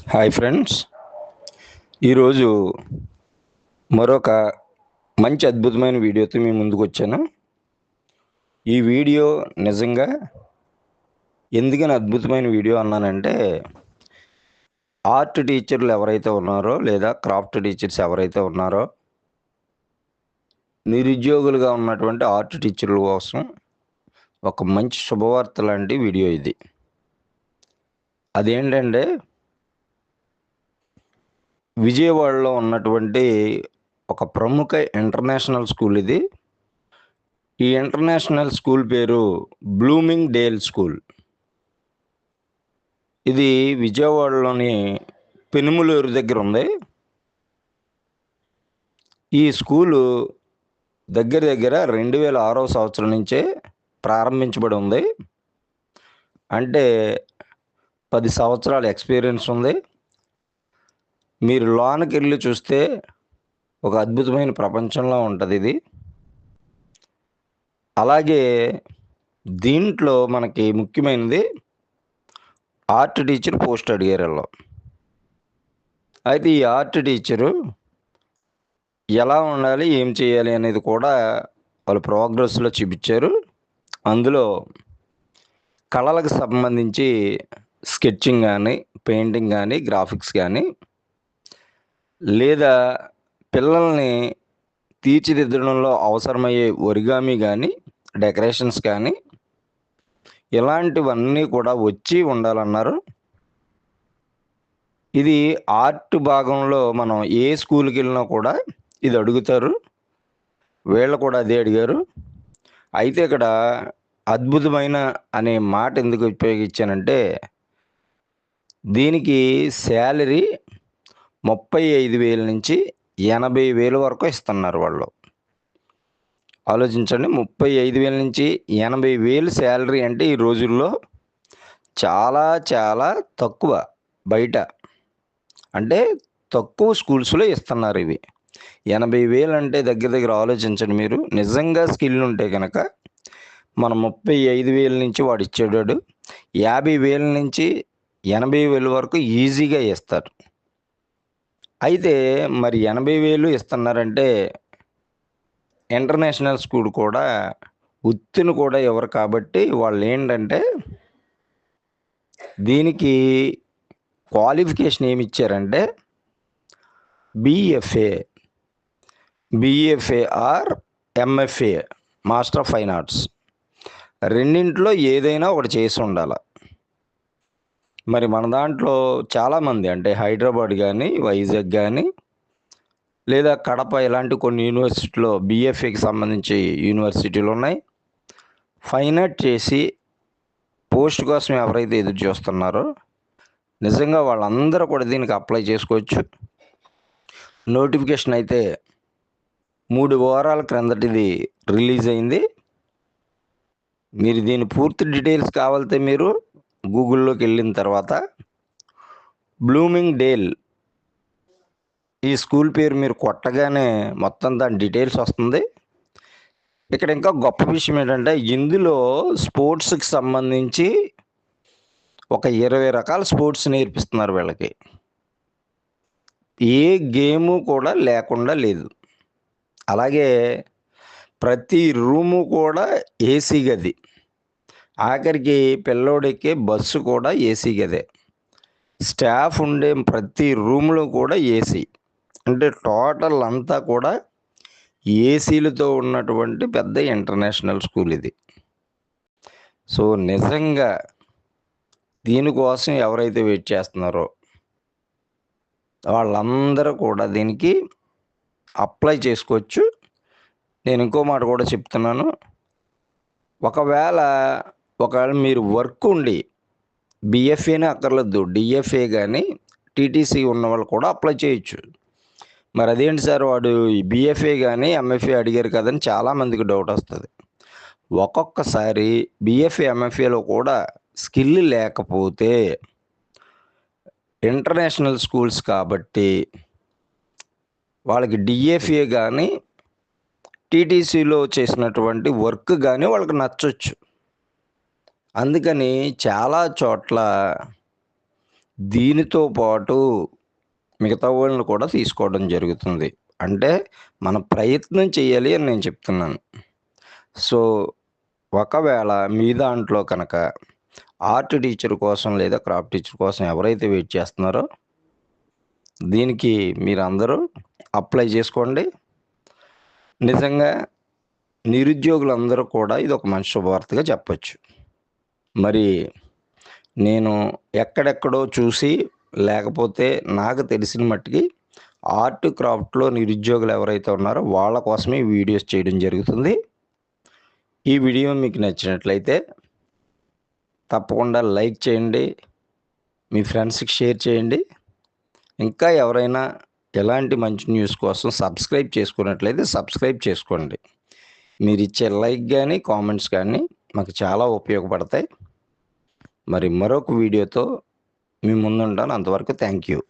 Hi friends. ఈరోజు మరొక మంచి అద్భుతమైన వీడియోతో మీ ముందుకు వచ్చాను. ఈ వీడియో నిజంగా ఎందుకని అద్భుతమైన వీడియో అన్నానంటే, ఆర్ట్ టీచర్లు ఎవరైతే ఉన్నారో లేదా క్రాఫ్ట్ టీచర్స్ ఎవరైతే ఉన్నారో, నిరుద్యోగులుగా ఉన్నటువంటి ఆర్ట్ టీచర్ల కోసం ఒక మంచి శుభవార్త లాంటి వీడియో ఇది. అదేంటంటే విజయవాడలో ఉన్నటువంటి ఒక ప్రముఖ ఇంటర్నేషనల్ స్కూల్ ఇది. ఈ ఇంటర్నేషనల్ స్కూల్ పేరు బ్లూమింగ్ డేల్ స్కూల్. ఇది విజయవాడలోని పెనుమలూరు దగ్గర ఉంది. ఈ స్కూలు దగ్గర దగ్గర 2006వ సంవత్సరం నుంచే ప్రారంభించబడి ఉంది. అంటే 10 సంవత్సరాల ఎక్స్పీరియన్స్ ఉంది. మీరు లోనకెళ్ళి చూస్తే ఒక అద్భుతమైన ప్రపంచంలో ఉంటది ఇది. అలాగే దీంట్లో మనకి ముఖ్యమైనది ఆర్ట్ టీచర్ పోస్ట్ అడిగారు ఈళ్ళు. అయితే ఈ ఆర్ట్ టీచరు ఎలా ఉండాలి, ఏం చేయాలి అనేది కూడా వాళ్ళు ప్రోగ్రెస్‌లో చూపిచ్చారు. అందులో కళలకు సంబంధించి స్కెచింగ్ గానీ, పెయింటింగ్ గానీ, గ్రాఫిక్స్ గానీ, లేదా పిల్లల్ని తీర్చిదిద్దడంలో అవసరమయ్యే ఒరిగామి గానీ, డెకరేషన్స్ కానీ, ఇలాంటివన్నీ కూడా వచ్చి ఉండాలన్నారు. ఇది ఆర్ట్ భాగంలో మనం ఏ స్కూల్‌కెళ్ళినా కూడా ఇది అడుగుతారు. వీళ్ళు కూడా అదే అడిగారు. అయితే ఇక్కడ అద్భుతమైన అనే మాట ఎందుకు ఉపయోగించానంటే, దీనికి సాలరీ 35,000 నుంచి 80,000 వరకు ఇస్తున్నారు వాళ్ళు. ఆలోచించండి, 35,000 నుంచి 80,000 సాలరీ అంటే ఈ రోజుల్లో చాలా చాలా తక్కువ బయట. అంటే తక్కువ స్కూల్స్‌లో ఇస్తున్నారు ఇవి. 80,000 అంటే దగ్గర దగ్గర ఆలోచించండి మీరు. నిజంగా స్కిల్ ఉంటే గనక మన 35,000 నుంచి వాడిచ్చేటోడు 50,000 నుంచి 80,000 వరకు ఈజీగా ఇస్తారు. అయితే మరి 80,000 ఇస్తున్నారంటే ఇంటర్నేషనల్ స్కూల్ కూడా ఉత్తిన కూడా ఇవ్వరు కాబట్టి వాళ్ళేంటంటే దీనికి క్వాలిఫికేషన్ ఏమిచ్చారంటే BFA, BFA or MFA master of fine arts. రెండింట్లో ఏదైనా ఒకటి చేసి ఉండాల. మరి మన దాంట్లో చాలామంది అంటే హైదరాబాద్ గానీ, వైజాగ్ గానీ, లేదా కడప ఇలాంటి కొన్ని యూనివర్సిటీలో బీఎఫ్ఏకి సంబంధించి యూనివర్సిటీలున్నాయి. ఫైన్ ఆర్ట్ చేసి పోస్ట్ కోసం ఎవరైతే ఎదురు చూస్తున్నారో నిజంగా వాళ్ళందరూ కూడా దీనికి అప్లై చేసుకోవచ్చు. నోటిఫికేషన్ అయితే 3 వారాల క్రిందటిది రిలీజ్ అయింది. మీరు దీని పూర్తి డీటెయిల్స్ కావాలంటే మీరు గూగుల్‌లోకి వెళ్ళిన తర్వాత బ్లూమింగ్ డేల్ ఈ స్కూల్ పేరు మీరు కొట్టగానే మొత్తం దాని డీటెయిల్స్ వస్తుంది. ఇక్కడ ఇంకా గొప్ప విషయం ఏంటంటే ఇందులో స్పోర్ట్స్‌కి సంబంధించి ఒక 20 రకాల స్పోర్ట్స్ నేర్పిస్తున్నారు వీళ్ళకి. ఏ గేము కూడా లేకుండా లేదు. అలాగే ప్రతి రూము కూడా ఏసీ గది. ఆఖరికి పిల్లోడెక్కే బస్సు కూడా ఏసీ గదే. స్టాఫ్ ఉండే ప్రతి రూమ్‌లో కూడా ఏసీ. అంటే టోటల్ అంతా కూడా ఏసీలతో ఉన్నటువంటి పెద్ద ఇంటర్నేషనల్ స్కూల్ ఇది. సో, నిజంగా దీనికోసం ఎవరైతే వెయిట్ చేస్తున్నారో వాళ్ళందరూ కూడా దీనికి అప్లై చేసుకోవచ్చు. నేను ఇంకో మాట కూడా చెప్తున్నాను. ఒకవేళ మీరు వర్క్ ఉండి బీఎఫ్ఏనే అక్కర్లేదు. డీఎఫ్ఏ గానీ, టీటీసీ ఉన్నవాళ్ళు కూడా అప్లై చేయొచ్చు. మరి అదేంటి సార్ వాడు బీఎఫ్ఏ గానీ, ఎంఎఫ్ఏ అడిగారు కదని చాలామందికి డౌటొస్తది. ఒక్కొక్కసారి బీఎఫ్ఏ, ఎంఎఫ్ఏలో కూడా స్కిల్ లేకపోతే ఇంటర్నేషనల్ స్కూల్స్ కాబట్టి వాళ్ళకి డీఎఫ్ఏ గానీ, టీటీసీలో చేసినటువంటి వర్క్ గానీ వాళ్ళకి నచ్చొచ్చు. అందుకని చాలా చోట్ల దీనితో పాటు మిగతా వాళ్ళని కూడా తీసుకోవడం జరుగుతుంది. అంటే మన ప్రయత్నం చేయాలి అని నేను చెప్తున్నాను. సో, ఒకవేళ మీ దాంట్లో కనుక ఆర్ట్ టీచర్ కోసం లేదా క్రాఫ్ట్ టీచర్ కోసం ఎవరైతే వెయిట్ చేస్తున్నారో దీనికి మీరందరూ అప్లై చేసుకోండి. నిజంగా నిరుద్యోగులందరూ కూడా ఇదొక మంచి శుభవార్తగా చెప్పొచ్చు. మరి నేను ఎక్కడెక్కడో చూసి లేకపోతే నాకు తెలిసిన మట్టికి ఆర్ట్, క్రాఫ్ట్‌లో నిరుద్యోగులు ఎవరైతే ఉన్నారో వాళ్ళ కోసమే ఈ వీడియోస్ చేయడం జరుగుతుంది. ఈ వీడియో మీకు నచ్చినట్లయితే తప్పకుండా లైక్ చేయండి. మీ ఫ్రెండ్స్‌కి షేర్ చేయండి. ఇంకా ఎవరైనా ఎలాంటి మంచి న్యూస్ కోసం సబ్స్క్రైబ్ చేసుకున్నట్లయితే సబ్స్క్రైబ్ చేసుకోండి. మీరిచ్చే లైక్ గాని, కామెంట్స్ కానీ మాకు చాలా ఉపయోగపడతాయి. మరి మరొక వీడియోతో మీ ముందుంటాను. అంతవరకు థ్యాంక్ యూ.